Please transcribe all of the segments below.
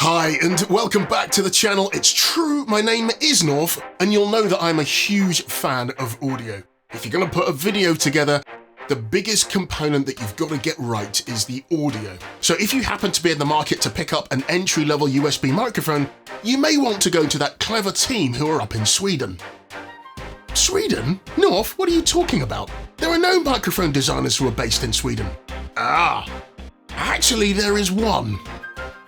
Hi and welcome back to the channel. It's true, my name is Norf, and you'll know that I'm a huge fan of audio. If you're going to put a video together, the biggest component that you've got to get right is the audio. So if you happen to be in the market to pick up an entry-level USB microphone, you may want to go to that clever team who are up in Sweden. Sweden? Norf, what are you talking about? There are no microphone designers who are based in Sweden. Actually there is one.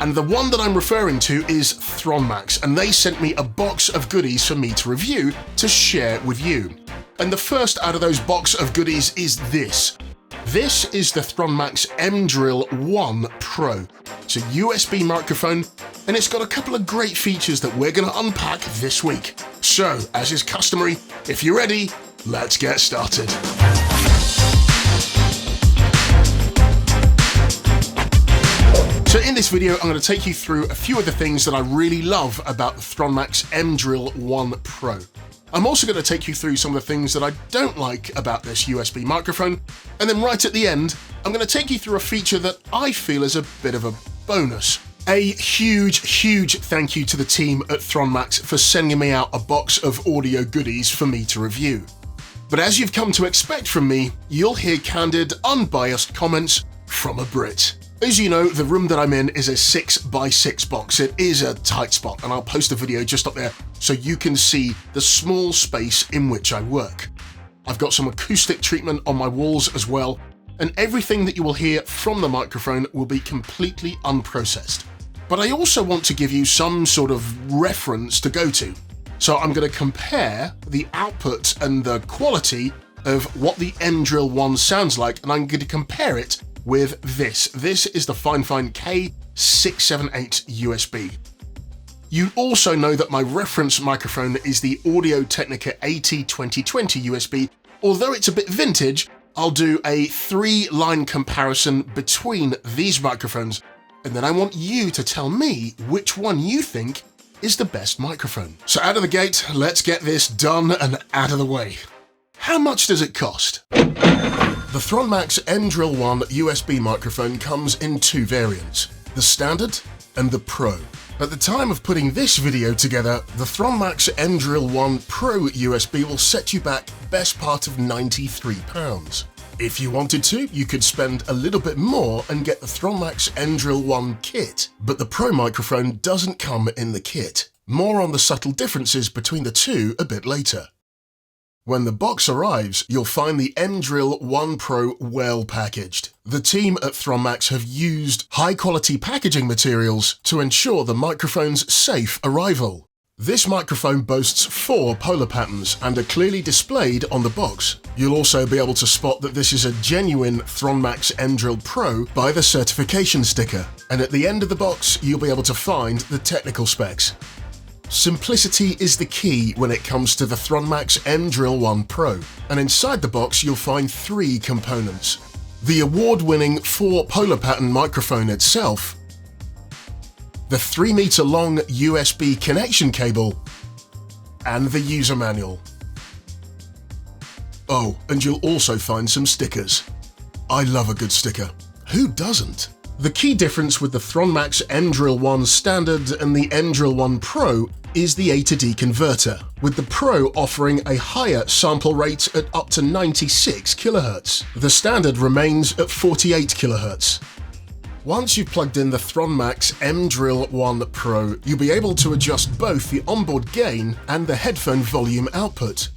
And the one that I'm referring to is Thronmax, and they sent me a box of goodies for me to review to share with you. And the first out of those box of goodies is this. This is the Thronmax MDrill One Pro. It's a USB microphone, and it's got a couple of great features that we're going to unpack this week. So, as is customary, if you're ready, let's get started. So in this video, I'm going to take you through a few of the things that I really love about the Thronmax MDrill One Pro. I'm also going to take you through some of the things that I don't like about this USB microphone, and then right at the end, I'm going to take you through a feature that I feel is a bit of a bonus. A huge thank you to the team at Thronmax for sending me out a box of audio goodies for me to review. But as you've come to expect from me, you'll hear candid, unbiased comments from a Brit. As you know, the room that I'm in is a 6x6 box. It is a tight spot, and I'll post a video just up there so you can see the small space in which I work. I've got some acoustic treatment on my walls as well, and everything that you will hear from the microphone will be completely unprocessed. But I also want to give you some sort of reference to go to. So I'm going to compare the output and the quality of what the MDrill One sounds like, and I'm going to compare it with this. This is the Fifine K678 USB. You also know that my reference microphone is the Technica AT2020 USB. Although it's a bit vintage, I'll do a 3-line comparison between these microphones, and then I want you to tell me which one you think is the best microphone. So out of the gate, let's get this done and out of the way. How much does it cost? The Thronmax MDrill One USB microphone comes in two variants, the Standard and the Pro. At the time of putting this video together, the Thronmax MDrill One Pro USB will set you back best part of £93. If you wanted to, you could spend a little bit more and get the Thronmax MDrill One kit, but the Pro microphone doesn't come in the kit. More on the subtle differences between the two a bit later. When the box arrives, you'll find the MDrill One Pro well packaged. The team at Thronmax have used high-quality packaging materials to ensure the microphone's safe arrival. This microphone boasts 4 polar patterns and are clearly displayed on the box. You'll also be able to spot that this is a genuine Thronmax MDrill Pro by the certification sticker. And at the end of the box, you'll be able to find the technical specs. Simplicity is the key when it comes to the Thronmax MDrill One Pro, and inside the box you'll find 3 components. The award-winning 4 polar pattern microphone itself, the 3-meter long USB connection cable, and the user manual. Oh, and you'll also find some stickers. I love a good sticker. Who doesn't? The key difference with the Thronmax MDrill One Standard and the MDrill One Pro is the A to D converter, with the Pro offering a higher sample rate at up to 96 kHz. The Standard remains at 48 kHz. Once you've plugged in the Thronmax MDrill One Pro, you'll be able to adjust both the onboard gain and the headphone volume output.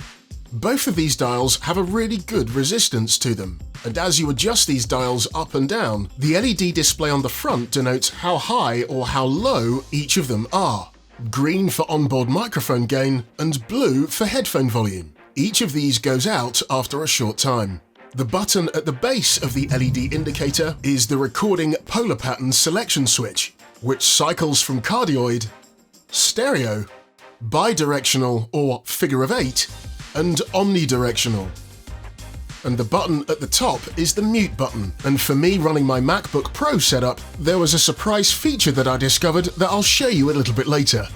Both of these dials have a really good resistance to them, and as you adjust these dials up and down, the LED display on the front denotes how high or how low each of them are. Green for onboard microphone gain and blue for headphone volume. Each of these goes out after a short time. The button at the base of the LED indicator is the recording polar pattern selection switch, which cycles from cardioid, stereo, bidirectional or figure of 8, and omnidirectional. And the button at the top is the mute button, and for me running my MacBook Pro setup, there was a surprise feature that I discovered that I'll show you a little bit later.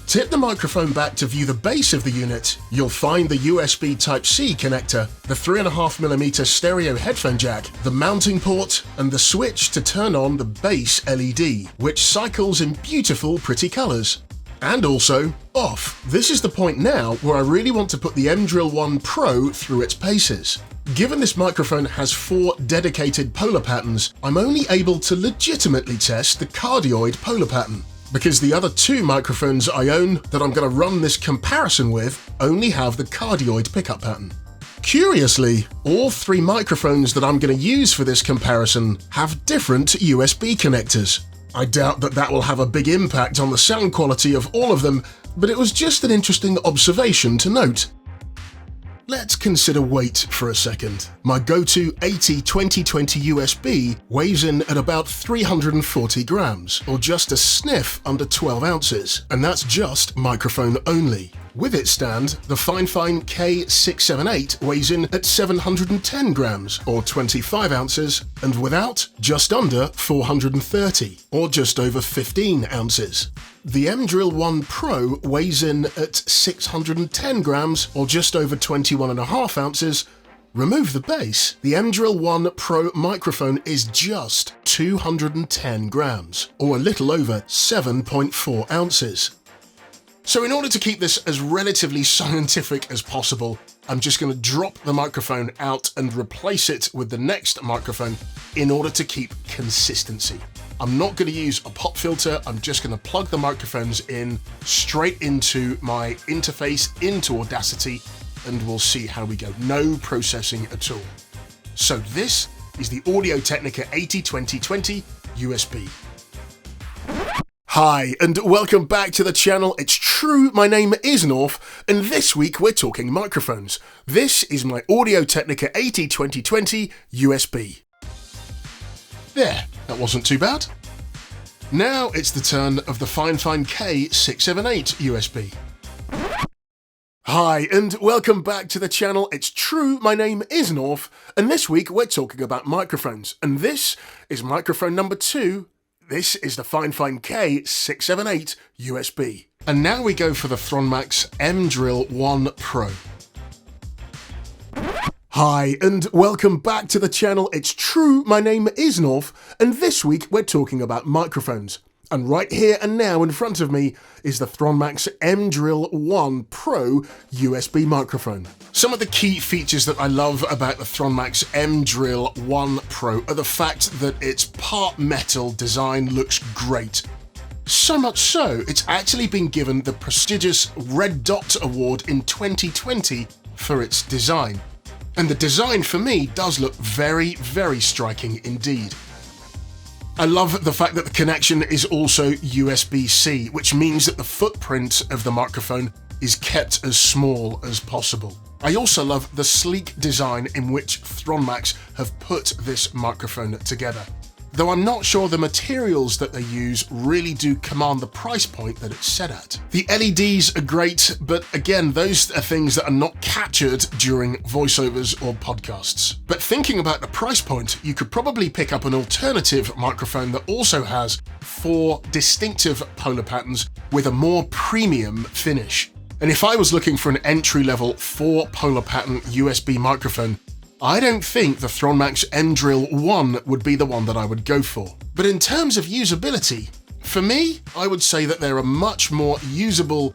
Tip the microphone back to view the base of the unit. You'll find the USB Type-C connector, the 3.5mm stereo headphone jack, the mounting port, and the switch to turn on the base LED, which cycles in beautiful, pretty colors. And also, off. This is the point now where I really want to put the MDrill One Pro through its paces. Given this microphone has 4 dedicated polar patterns, I'm only able to legitimately test the cardioid polar pattern, because the other 2 microphones I own that I'm going to run this comparison with only have the cardioid pickup pattern. Curiously, all 3 microphones that I'm going to use for this comparison have different USB connectors. I doubt that will have a big impact on the sound quality of all of them, but it was just an interesting observation to note. Let's consider weight for a second. My go-to AT2020 USB weighs in at about 340 grams, or just a sniff under 12 ounces, and that's just microphone only. With its stand, the Fifine K678 weighs in at 710 grams, or 25 ounces, and without, just under 430, or just over 15 ounces. The MDrill One Pro weighs in at 610 grams, or just over 21.5 ounces. Remove the base, the MDrill One Pro microphone is just 210 grams, or a little over 7.4 ounces. So in order to keep this as relatively scientific as possible, I'm just going to drop the microphone out and replace it with the next microphone in order to keep consistency. I'm not going to use a pop filter, I'm just going to plug the microphones in straight into my interface into Audacity, and we'll see how we go. No processing at all. So this is the Audio Technica AT2020 USB. Hi, and welcome back to the channel. It's true, my name is Norf, and this week we're talking microphones. This is my Audio Technica AT2020 USB. There, that wasn't too bad. Now it's the turn of the Fifine K678 USB. Hi, and welcome back to the channel. It's true, my name is Norf, and this week we're talking about microphones, and this is microphone number 2. This is the Fifine K678 USB. And now we go for the Thronmax MDrill One Pro. Hi, and welcome back to the channel. It's true, my name is Norf, and this week we're talking about microphones. And right here and now in front of me is the Thronmax MDrill One Pro USB microphone. Some of the key features that I love about the Thronmax MDrill One Pro are the fact that its part metal design looks great. So much so, it's actually been given the prestigious Red Dot Award in 2020 for its design. And the design for me does look very, very striking indeed. I love the fact that the connection is also USB-C, which means that the footprint of the microphone is kept as small as possible. I also love the sleek design in which Thronmax have put this microphone together. Though I'm not sure the materials that they use really do command the price point that it's set at. The LEDs are great, but again, those are things that are not captured during voiceovers or podcasts. But thinking about the price point, you could probably pick up an alternative microphone that also has 4 distinctive polar patterns with a more premium finish. And if I was looking for an entry-level 4 polar pattern USB microphone, I don't think the Thronmax MDrill One would be the one that I would go for. But in terms of usability, for me, I would say that there are much more usable,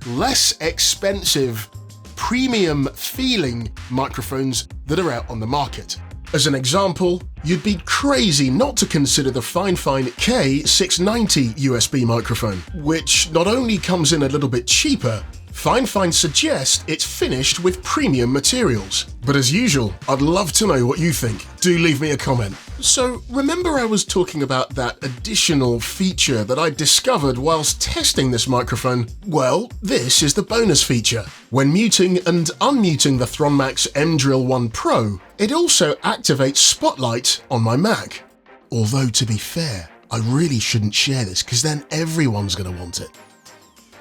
less expensive, premium feeling microphones that are out on the market. As an example, you'd be crazy not to consider the Fifine K670 USB microphone, which not only comes in a little bit cheaper, Fifine suggests it's finished with premium materials. But as usual, I'd love to know what you think. Do leave me a comment. So remember I was talking about that additional feature that I discovered whilst testing this microphone? Well, this is the bonus feature. When muting and unmuting the Thronmax MDrill One Pro, it also activates Spotlight on my Mac. Although to be fair, I really shouldn't share this because then everyone's going to want it.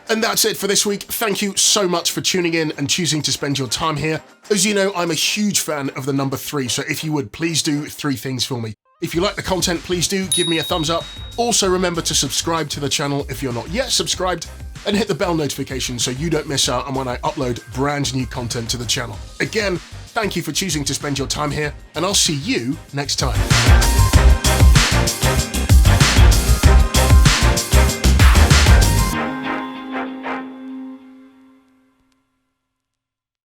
And that's it for this week. Thank you so much for tuning in and choosing to spend your time here. As you know, I'm a huge fan of the number 3, so if you would, please do 3 things for me. If you like the content, please do give me a thumbs up. Also remember to subscribe to the channel if you're not yet subscribed. and hit the bell notification so you don't miss out on when I upload brand new content to the channel. Again, thank you for choosing to spend your time here, and I'll see you next time.